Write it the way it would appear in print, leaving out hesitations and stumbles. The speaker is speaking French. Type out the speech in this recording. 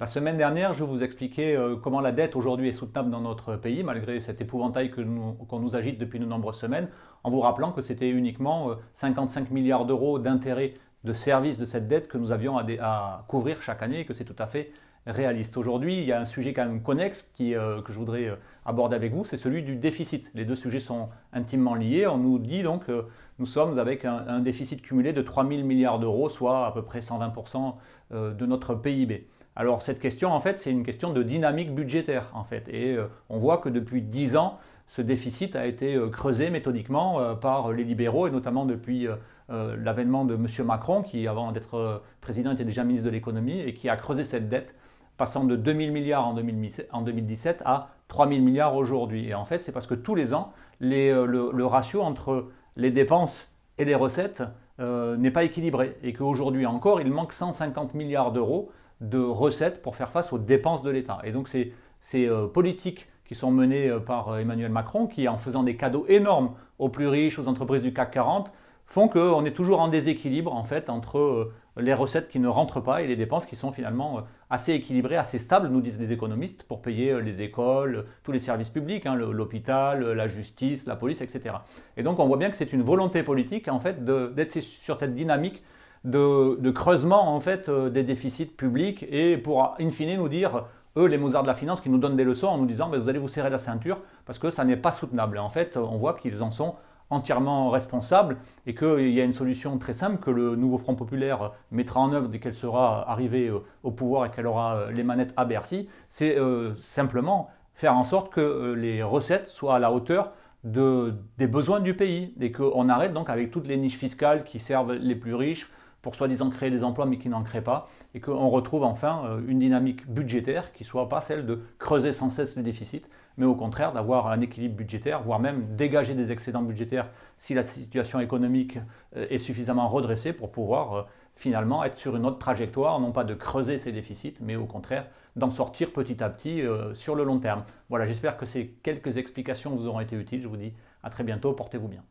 La semaine dernière, je vous expliquais comment la dette aujourd'hui est soutenable dans notre pays, malgré cet épouvantail qu'on nous agite depuis de nombreuses semaines, en vous rappelant que c'était uniquement 55 milliards d'euros d'intérêts de service de cette dette que nous avions à couvrir chaque année et que c'est tout à fait réaliste. Aujourd'hui, il y a un sujet quand même connexe que je voudrais aborder avec vous, c'est celui du déficit. Les deux sujets sont intimement liés. On nous dit donc que nous sommes avec un déficit cumulé de 3 000 milliards d'euros, soit à peu près 120% de notre PIB. Alors cette question, en fait, c'est une question de dynamique budgétaire, en fait. Et on voit que depuis 10 ans, ce déficit a été creusé méthodiquement par les libéraux, et notamment depuis l'avènement de M. Macron, qui avant d'être président était déjà ministre de l'économie, et qui a creusé cette dette, passant de 2 000 milliards en 2017 à 3 000 milliards aujourd'hui. Et en fait, c'est parce que tous les ans, le ratio entre les dépenses et les recettes n'est pas équilibré, et qu'aujourd'hui encore, il manque 150 milliards d'euros de recettes pour faire face aux dépenses de l'État. Et donc ces politiques qui sont menées par Emmanuel Macron, qui en faisant des cadeaux énormes aux plus riches, aux entreprises du CAC 40, font qu'on est toujours en déséquilibre en fait entre les recettes qui ne rentrent pas et les dépenses qui sont finalement assez équilibrées, assez stables, nous disent les économistes, pour payer les écoles, tous les services publics, hein, l'hôpital, la justice, la police, etc. Et donc on voit bien que c'est une volonté politique en fait d'être sur cette dynamique de creusement en fait des déficits publics et pour in fine nous dire, eux les Mozart de la finance qui nous donnent des leçons en nous disant vous allez vous serrer la ceinture parce que ça n'est pas soutenable. Et en fait on voit qu'ils en sont entièrement responsables et qu'il y a une solution très simple que le nouveau Front populaire mettra en œuvre dès qu'elle sera arrivée au pouvoir et qu'elle aura les manettes à Bercy, c'est simplement faire en sorte que les recettes soient à la hauteur des besoins du pays et qu'on arrête donc avec toutes les niches fiscales qui servent les plus riches pour soi-disant créer des emplois mais qui n'en créent pas, et qu'on retrouve enfin une dynamique budgétaire qui ne soit pas celle de creuser sans cesse les déficits, mais au contraire d'avoir un équilibre budgétaire, voire même dégager des excédents budgétaires si la situation économique est suffisamment redressée pour pouvoir finalement être sur une autre trajectoire, non pas de creuser ces déficits, mais au contraire d'en sortir petit à petit sur le long terme. Voilà, j'espère que ces quelques explications vous auront été utiles. Je vous dis à très bientôt, portez-vous bien.